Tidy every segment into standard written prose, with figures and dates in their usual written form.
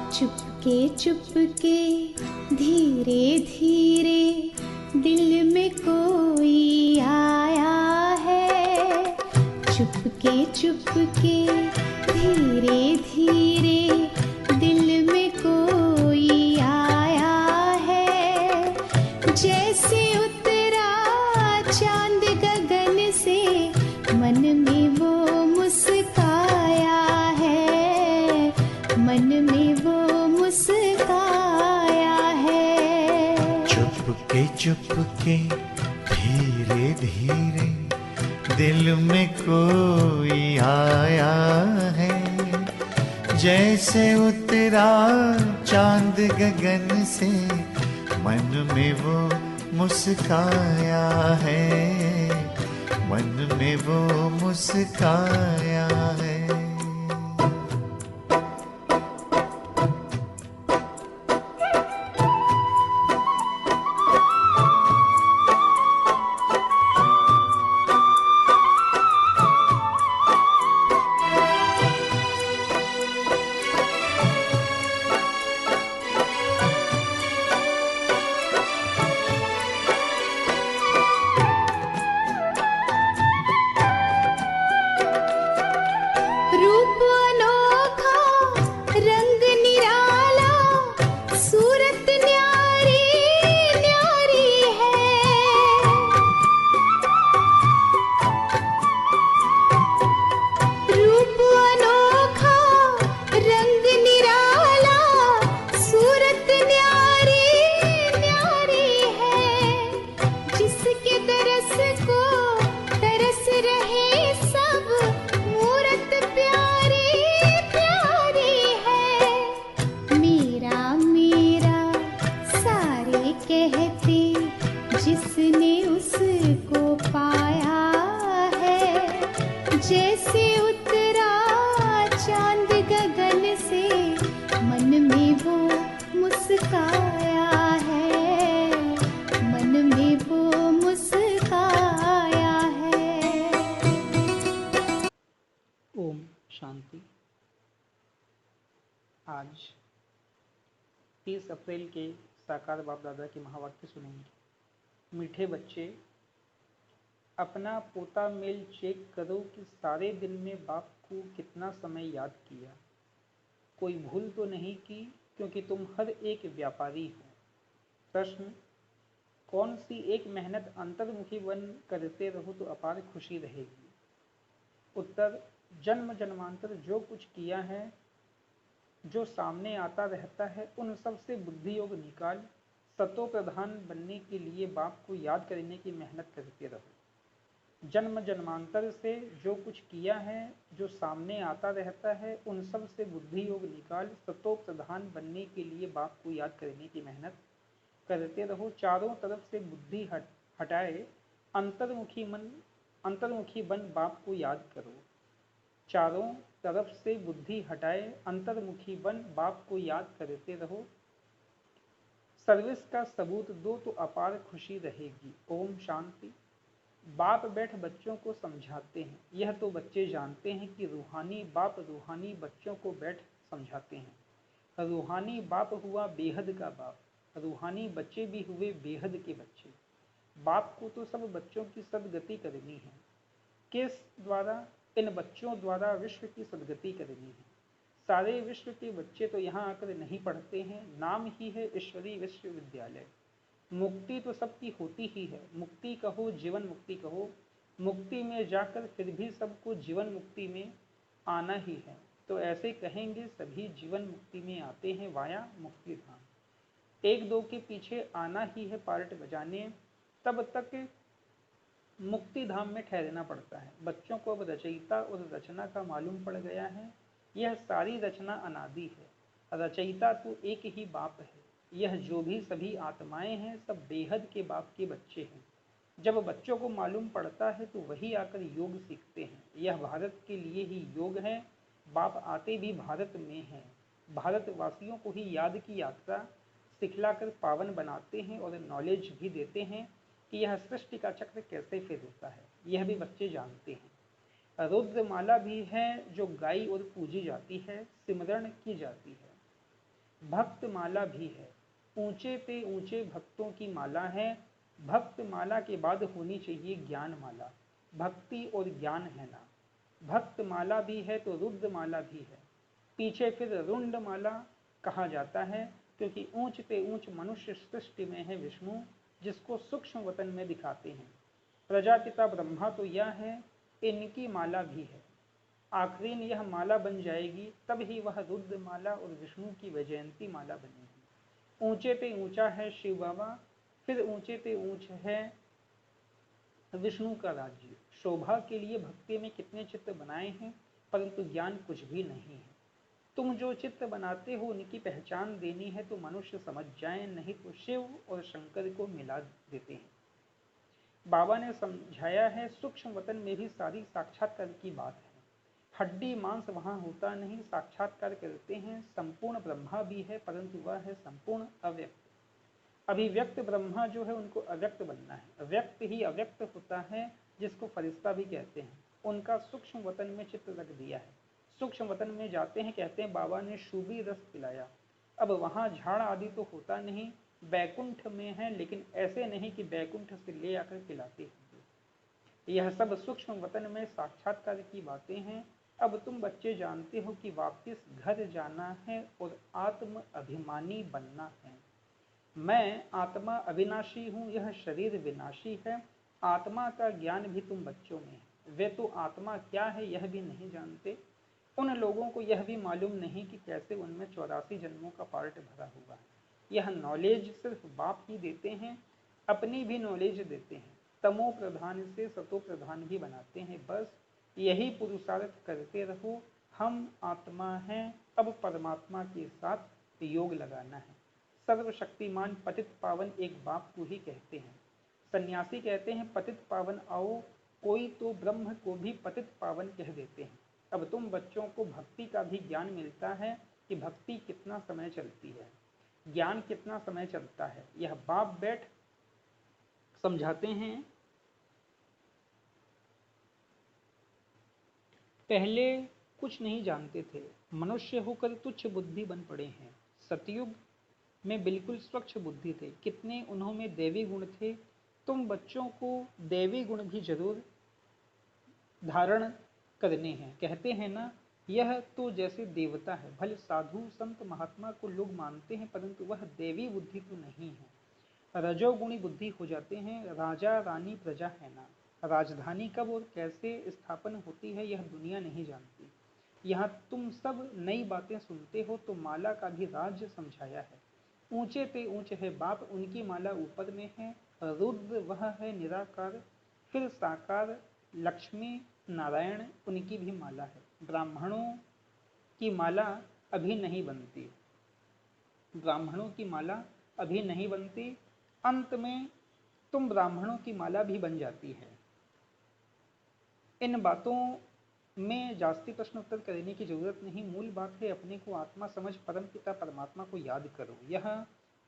चुपके चुपके धीरे धीरे दिल में कोई आया है। चुपके चुपके धीरे धीरे दिल में कोई आया है। जैसे उतरा चांद गगन से मन में वो मुस्काया है, मन में वो मुस्काया है। चुपके चुपके धीरे धीरे दिल में कोई आया है। जैसे उतरा चांद गगन से मन में वो मुस्काया है, मन में वो मुस्काया है। रूप अनोखा, रंग निराला, सूरत न्यारी न्यारी है। रूप अनोखा, रंग निराला, सूरत न्यारी न्यारी है। जिसके दरस को तरस रहे सब, मूरत प्यारी प्यारी है। मेरा मेरा सारे कहते जिसने उसको पाया है। जैसे उतरा चांद गगन से मन में वो मुस्काया है, मन में वो मुस्काया है। ओम शांति। आज 30 अप्रैल के साकार बाप दादा के महावाक्य सुनेंगे। मीठे बच्चे, अपना पोता मेल चेक करो कि सारे दिन में बाप को कितना समय याद किया। कोई भूल तो नहीं की, क्योंकि तुम हर एक व्यापारी हो। प्रश्न, कौन सी एक मेहनत अंतर्मुखी बन करते रहो तो अपार खुशी रहेगी। उत्तर, जन्म जन्मांतर जो कुछ किया है, जो सामने आता रहता है, उन सब से बुद्धि योग निकाल सतो प्रधान बनने के लिए बाप को याद करने की मेहनत करते रहो। जन्म जन्मांतर से जो कुछ किया है, जो सामने आता रहता है, उन सब से बुद्धि योग निकाल सतो प्रधान बनने के लिए बाप को याद करने की मेहनत करते रहो। चारों तरफ से बुद्धि हटाए अंतर्मुखी बन बाप को याद करो। चारों तरफ से बुद्धि हटाए अंतर्मुखी बन बाप को याद करते रहो। सर्विस का सबूत दो तो अपार खुशी रहेगी। ओम शांति। बाप बैठ बच्चों को समझाते हैं। यह तो बच्चे जानते हैं कि रूहानी बाप रूहानी बच्चों को बैठ समझाते हैं। रूहानी बाप हुआ बेहद का बाप, रूहानी बच्चे भी हुए बेहद के बच्चे। बाप को तो सब बच्चों की सदगति करनी है। किस द्वारा? इन बच्चों द्वारा विश्व की सदगति करनी है। सारे विश्व के बच्चे तो यहाँ आकर नहीं पढ़ते हैं, नाम ही है ईश्वरीय विश्वविद्यालय। मुक्ति तो सबकी होती ही है। मुक्ति कहो, जीवन मुक्ति कहो, मुक्ति में जाकर फिर भी सबको जीवन मुक्ति में आना ही है। तो ऐसे कहेंगे सभी जीवन मुक्ति में आते हैं वाया मुक्ति धाम। एक दो के पीछे आना ही है पार्ट बजाने, तब तक मुक्ति धाम में ठहरना पड़ता है। बच्चों को अब रचयिता और रचना का मालूम पड़ गया है। यह सारी रचना अनादि है। रचयिता तो एक ही बाप है। यह जो भी सभी आत्माएं हैं, सब बेहद के बाप के बच्चे हैं। जब बच्चों को मालूम पड़ता है तो वही आकर योग सीखते हैं। यह भारत के लिए ही योग है। बाप आते भी भारत में हैं। भारतवासियों को ही याद की यात्रा सिखलाकर पावन बनाते हैं और नॉलेज भी देते हैं कि यह सृष्टि का चक्र कैसे फिर होता है। यह भी बच्चे जानते हैं। रुद्रमाला भी है जो गाई और पूजी जाती है, सिमरण की जाती है। भक्त माला भी है, ऊंचे पे ऊंचे भक्तों की माला है। भक्त माला के बाद होनी चाहिए ज्ञान माला, भक्ति और ज्ञान है ना। भक्त माला भी है तो रुद्र माला भी है, पीछे फिर रुंड माला कहा जाता है, क्योंकि ऊंच पे ऊंच मनुष्य सृष्टि में है विष्णु, जिसको सूक्ष्म वतन में दिखाते हैं। प्रजापिता ब्रह्मा तो यह है, इनकी माला भी है। आखिरीन यह माला बन जाएगी, तब ही वह रुद्र माला और विष्णु की वैजयंती माला बनेगी। ऊंचे पे ऊंचा है शिव बाबा, फिर ऊंचे पे ऊंच है विष्णु का राज्य। शोभा के लिए भक्ति में कितने चित्र बनाए हैं, परंतु ज्ञान कुछ भी नहीं है। तुम जो चित्र बनाते हो उनकी पहचान देनी है तो मनुष्य समझ जाए, नहीं तो शिव और शंकर को मिला देते हैं। बाबा ने समझाया है, सूक्ष्म वतन में भी सारी साक्षात्कार की बात है। हड्डी मांस वहां होता नहीं, साक्षात्कार करते हैं। संपूर्ण ब्रह्मा भी है, परंतु वह है संपूर्ण अव्यक्त। अभिव्यक्त ब्रह्मा जो है उनको अव्यक्त बनना है। व्यक्त ही अव्यक्त होता है, जिसको फरिश्ता भी कहते हैं। उनका सूक्ष्म वतन में चित्र रख दिया है। सूक्ष्म वतन में जाते हैं, कहते हैं बाबा ने शुभी रस पिलाया। अब वहां झाड़ आदि तो होता नहीं, बैकुंठ में है, लेकिन ऐसे नहीं कि बैकुंठ से ले आकर पिलाते हैं। यह सब सूक्ष्म वतन में साक्षात्कार की बातें हैं। अब तुम बच्चे जानते हो कि वापस घर जाना है और आत्म अभिमानी बनना है। मैं आत्मा अविनाशी हूँ, यह शरीर विनाशी है। आत्मा का ज्ञान भी तुम बच्चों में है। वे तो आत्मा क्या है यह भी नहीं जानते। उन लोगों को यह भी मालूम नहीं कि कैसे उनमें 84 जन्मों का पार्ट भरा हुआ है। यह नॉलेज सिर्फ बाप ही देते हैं, अपनी भी नॉलेज देते हैं। तमो प्रधान से सतो प्रधान भी बनाते हैं। बस यही पुरुषार्थ करते रहो। हम आत्मा हैं, अब परमात्मा के साथ योग लगाना है। सर्वशक्तिमान पतित पावन एक बाप को ही कहते हैं। सन्यासी कहते हैं पतित पावन आओ, कोई तो ब्रह्म को भी पतित पावन कह देते हैं। अब तुम बच्चों को भक्ति का भी ज्ञान मिलता है कि भक्ति कितना समय चलती है, ज्ञान कितना समय चलता है। यह बाप बैठ समझाते हैं। पहले कुछ नहीं जानते थे, मनुष्य होकर तुच्छ बुद्धि बन पड़े हैं। सतयुग में बिल्कुल स्वच्छ बुद्धि थे, कितने उन्होंने दैवी गुण थे। तुम बच्चों को दैवी गुण भी जरूर धारण करने हैं। कहते हैं ना, यह तो जैसे देवता है। भले साधु संत महात्मा को लोग मानते हैं, परंतु वह देवी बुद्धि तो नहीं है। रजोगुणी बुद्धि हो जाते हैं। राजा रानी प्रजा है ना, राजधानी कब और कैसे स्थापन होती है यह दुनिया नहीं जानती। यहाँ तुम सब नई बातें सुनते हो तो माला का भी राज्य समझाया है। ऊंचे पे ऊंचे है बाप, उनकी माला ऊपर में है। रुद्र वह है निराकार, फिर साकार लक्ष्मी नारायण, उनकी भी माला है। ब्राह्मणों की माला अभी नहीं बनती, ब्राह्मणों की माला अभी नहीं बनती। अंत में तुम ब्राह्मणों की माला भी बन जाती है। इन बातों में जास्ती प्रश्न उत्तर करने की जरूरत नहीं। मूल बात है अपने को आत्मा समझ परम पिता परमात्मा को याद करो, यह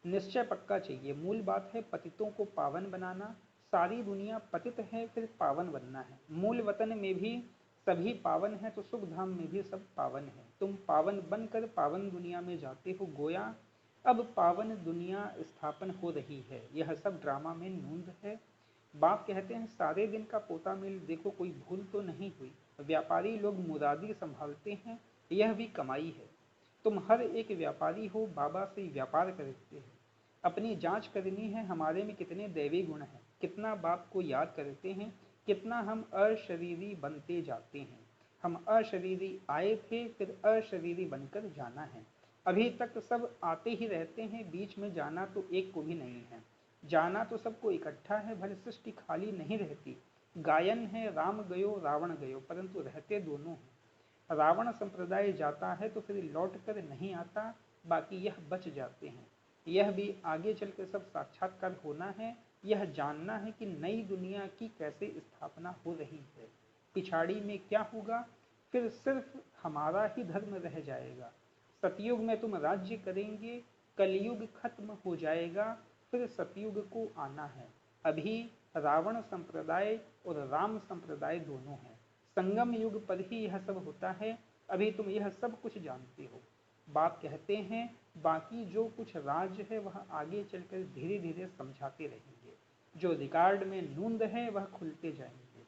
निश्चय पक्का चाहिए। मूल बात है पतितों को पावन बनाना। सारी दुनिया पतित है, फिर पावन बनना है। मूल वतन में भी सभी पावन है तो सुख धाम में भी सब पावन है। तुम पावन बनकर पावन दुनिया में जाते हो, गोया अब पावन दुनिया स्थापन हो रही है। यह सब ड्रामा में नूंद है। बाप कहते हैं सारे दिन का पोता मिल देखो, कोई भूल तो नहीं हुई। व्यापारी लोग मुरादी संभालते हैं, यह भी कमाई है। तुम हर एक व्यापारी हो, बाबा से व्यापार करते हो। अपनी जांच करनी है हमारे में कितने दैवी गुण हैं, कितना बाप को याद करते हैं, कितना हम अशरीरी बनते जाते हैं। हम अशरीरी आए थे, फिर अशरीरी बनकर जाना है। अभी तक सब आते ही रहते हैं, बीच में जाना तो एक को भी नहीं है। जाना तो सबको इकट्ठा है, भले सृष्टि खाली नहीं रहती। गायन है राम गयो रावण गयो, परंतु रहते दोनों हैं। रावण संप्रदाय जाता है तो फिर लौट कर नहीं आता, बाकी यह बच जाते हैं। यह भी आगे चलकर सब साक्षात्कार होना है। यह जानना है कि नई दुनिया की कैसे स्थापना हो रही है, पिछाड़ी में क्या होगा। फिर सिर्फ हमारा ही धर्म रह जाएगा। सतयुग में तुम राज्य करेंगे, कलयुग खत्म हो जाएगा, फिर सतयुग को आना है। अभी रावण संप्रदाय और राम संप्रदाय दोनों हैं। संगम युग पर ही यह सब होता है। अभी तुम यह सब कुछ जानते हो। बाप कहते हैं बाकी जो कुछ राज है वह आगे चलकर धीरे धीरे समझाते रहेंगे, जो रिकॉर्ड में नूंद है वह खुलते जाएंगे,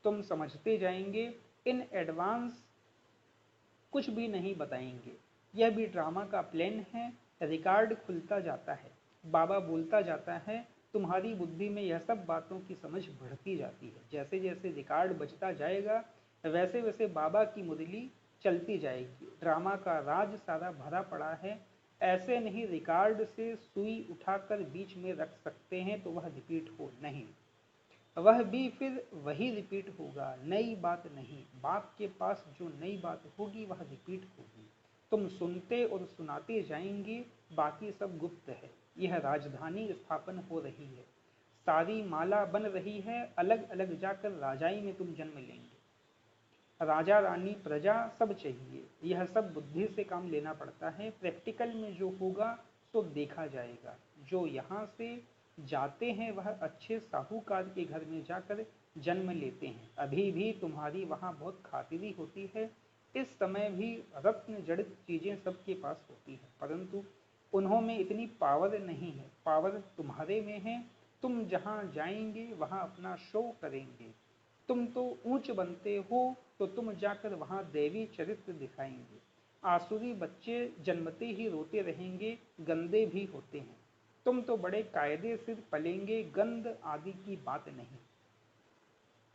तुम समझते जाएंगे, इन एडवांस कुछ भी नहीं बताएंगे। यह भी ड्रामा का प्लान है। रिकॉर्ड खुलता जाता है, बाबा बोलता जाता है, तुम्हारी बुद्धि में यह सब बातों की समझ बढ़ती जाती है। जैसे जैसे रिकॉर्ड बजता जाएगा वैसे वैसे बाबा की मुरली चलती जाएगी। ड्रामा का राज सारा भरा पड़ा है। ऐसे नहीं रिकॉर्ड से सुई उठाकर बीच में रख सकते हैं तो वह रिपीट हो नहीं, वह भी फिर वही रिपीट होगा, नई बात नहीं। बाप के पास जो नई बात होगी वह रिपीट होगी। तुम सुनते और सुनाते जाएंगे, बाकी सब गुप्त है। यह राजधानी स्थापन हो रही है, सारी माला बन रही है, अलग अलग जाकर राजाई में तुम जन्म लेंगे। राजा रानी प्रजा सब चाहिए, यह सब बुद्धि से काम लेना पड़ता है। प्रैक्टिकल में जो होगा तो देखा जाएगा। जो यहाँ से जाते हैं वह अच्छे साहूकार के घर में जाकर जन्म लेते हैं। अभी भी तुम्हारी वहाँ बहुत खातिरी होती है। इस समय भी रत्न जड़ित चीजें सबके पास होती है, परंतु उन्हों में इतनी पावर नहीं है। पावर तुम्हारे में है। तुम जहाँ जाएंगे वहाँ अपना शो करेंगे। तुम तो ऊंच बनते हो तो तुम जाकर वहाँ देवी चरित्र दिखाएंगे। आसुरी बच्चे जन्मते ही रोते रहेंगे, गंदे भी होते हैं। तुम तो बड़े कायदे से पलेंगे, गंद आदि की बात नहीं।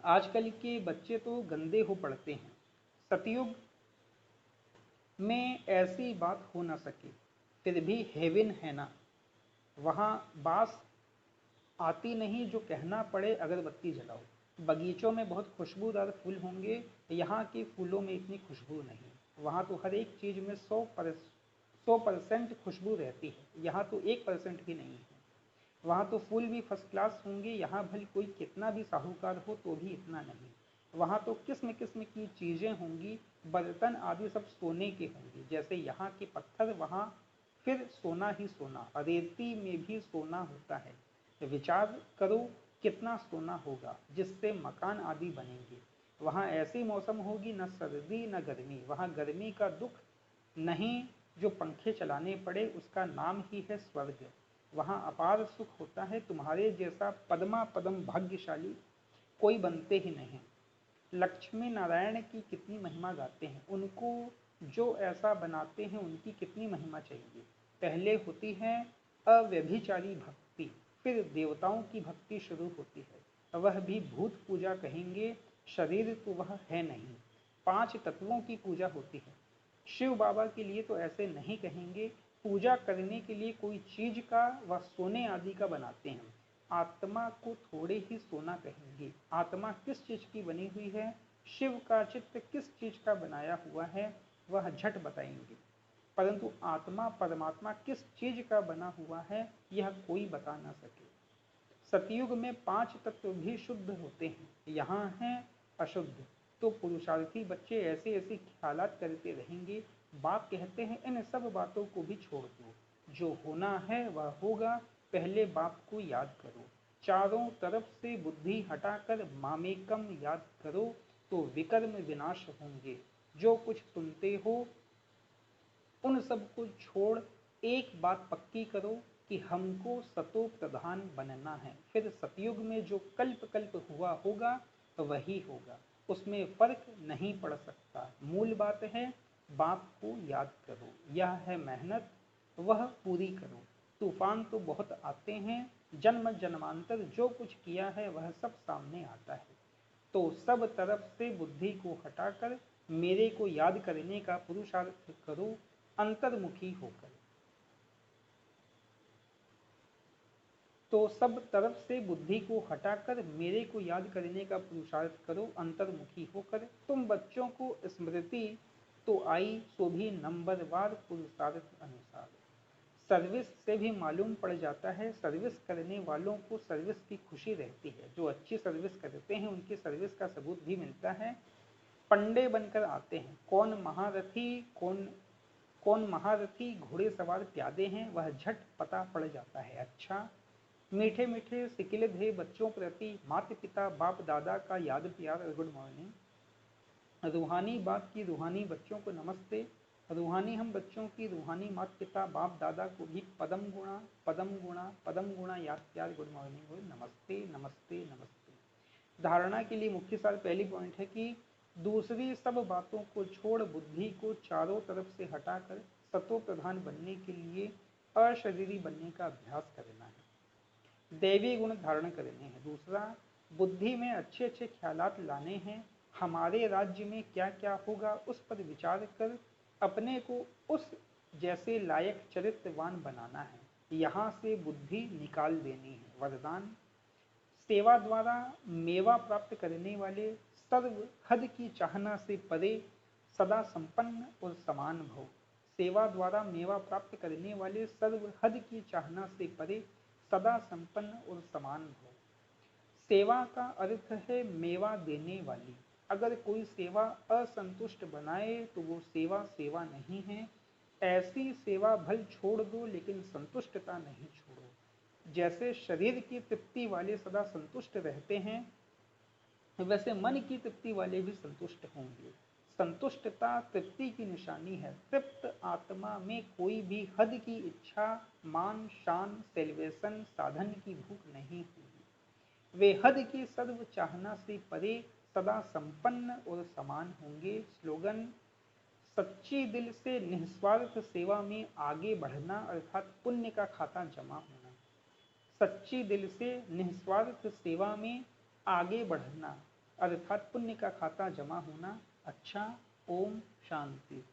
आजकल के बच्चे तो गंदे हो पड़ते हैं। सतयुग में ऐसी बात हो ना सके, फिर भी हेवन है ना, वहाँ बास आती नहीं जो कहना पड़े अगरबत्ती जलाओ। बगीचों में बहुत खुशबूदार फूल होंगे, यहाँ के फूलों में इतनी खुशबू नहीं। वहाँ तो हर एक चीज़ में 100% खुशबू रहती है, यहाँ तो 1% भी नहीं है। वहाँ तो फूल भी फर्स्ट क्लास होंगे, यहाँ भले कोई कितना भी साहूकार हो तो भी इतना नहीं। वहाँ तो किस्म किस्म की चीज़ें होंगी, बर्तन आदि सब सोने के होंगे। जैसे यहाँ के पत्थर वहाँ फिर सोना ही सोना, रेती में भी सोना होता है। विचार करो कितना सोना होगा जिससे मकान आदि बनेंगे। वहाँ ऐसी मौसम होगी, न सर्दी न गर्मी। वहाँ गर्मी का दुख नहीं, जो पंखे चलाने पड़े उसका नाम ही है स्वर्ग। वहाँ अपार सुख होता है। तुम्हारे जैसा पद्मा पदम भाग्यशाली कोई बनते ही नहीं। लक्ष्मी नारायण की कितनी महिमा गाते हैं, उनको जो ऐसा बनाते हैं उनकी कितनी महिमा चाहिए। पहले होती है अव्यभिचारी भक्ति, फिर देवताओं की भक्ति शुरू होती है। वह भी भूत पूजा कहेंगे, शरीर तो वह है नहीं। 5 तत्वों की पूजा होती है। शिव बाबा के लिए तो ऐसे नहीं कहेंगे। पूजा करने के लिए कोई चीज का वह सोने आदि का बनाते हैं। आत्मा को थोड़े ही सोना कहेंगे। आत्मा किस चीज की बनी हुई है, शिव का चित्त किस चीज का बनाया हुआ है, वह झट बताएंगे। परंतु आत्मा परमात्मा किस चीज का बना हुआ है यह कोई बता ना सके। सतयुग में 5 तत्व भी शुद्ध होते हैं, यहाँ हैं अशुद्ध। तो पुरुषार्थी बच्चे ऐसे ऐसे ख्यालात करते रहेंगे। बाप कहते हैं इन सब बातों को भी छोड़ दो, जो होना है वह होगा। पहले बाप को याद करो, चारों तरफ से बुद्धि हटाकर मामेकम याद करो, तो विकर्म विनाश होंगे। जो कुछ सुनते हो उन सब को छोड़ एक बात पक्की करो कि हमको सतो प्रधान बनना है। फिर सतयुग में जो कल्प कल्प हुआ होगा वही होगा, उसमें फर्क नहीं पड़ सकता। मूल बात है बाप को याद करो, यह है मेहनत, वह पूरी करो। तूफान तो बहुत आते हैं, जन्म जन्मांतर जो कुछ किया है वह सब सामने आता है। तो सब तरफ से बुद्धि को हटाकर मेरे को याद करने का पुरुषार्थ करो, अंतर्मुखी होकर। तो सब तरफ से बुद्धि को हटाकर मेरे को याद करने का पुरुषार्थ करो, अंतर्मुखी होकर। तुम बच्चों को स्मृति तो आई, सो भी नंबरवार पुरुषार्थ अनुसार। सर्विस से भी मालूम पड़ जाता है, सर्विस करने वालों को सर्विस की खुशी रहती है। जो अच्छी सर्विस करते हैं उनकी सर्विस का सबूत भी मिलता है। पंडे बनकर आते हैं, कौन महारथी घोड़े सवार प्यादे हैं वह झट पता पड़ जाता है। अच्छा, मीठे मीठे सिकिलधे बच्चों प्रति माता पिता बाप दादा का याद प्यार, गुड मॉर्निंग। रूहानी बाप की रूहानी बच्चों को नमस्ते। रूहानी हम बच्चों की रूहानी माता पिता बाप दादा को भी पदम गुणा पदम गुणा पदम गुणा याद प्यार गुड मॉर्निंग हो, नमस्ते नमस्ते नमस्ते। धारणा के लिए मुख्य सार पहली पॉइंट है कि दूसरी सब बातों को छोड़ बुद्धि को चारों तरफ से हटाकर सतो प्रधान बनने के लिए अशरीरी बनने का अभ्यास करना है, दैवी गुण धारण करने हैं। दूसरा, बुद्धि में अच्छे अच्छे ख्यालात लाने हैं, हमारे राज्य में क्या क्या होगा उस पर विचार कर अपने को उस जैसे लायक चरित्रवान बनाना है, यहाँ से बुद्धि निकाल देनी है। वरदान, सेवा द्वारा मेवा प्राप्त करने वाले सर्व हद की चाहना से परे सदा संपन्न और समान भव। सेवा द्वारा मेवा प्राप्त करने वाले सर्व हद की चाहना से परे सदा संपन्न और समान भव। सेवा का अर्थ है मेवा देने वाली। अगर कोई सेवा असंतुष्ट बनाए तो वो सेवा सेवा नहीं है। ऐसी सेवा भल छोड़ दो लेकिन संतुष्टता नहीं छोड़ो। जैसे शरीर की तृप्ति वाले सदा संतुष्ट रहते हैं, वैसे मन की तृप्ति वाले भी संतुष्ट होंगे। संतुष्टता तृप्ति की निशानी है। तृप्त आत्मा में कोई भी हद की इच्छा, मान शान, सेलिब्रेशन, साधन की भूख नहीं होगी। वे हद की सर्व चाहना से परे सदा संपन्न और समान होंगे। स्लोगन, सच्ची दिल से निस्वार्थ सेवा में आगे बढ़ना अर्थात पुण्य का खाता जमा होना। सच्ची दिल से निस्वार्थ सेवा में आगे बढ़ना अर्थात पुण्य का खाता जमा होना। अच्छा, ओम शांति।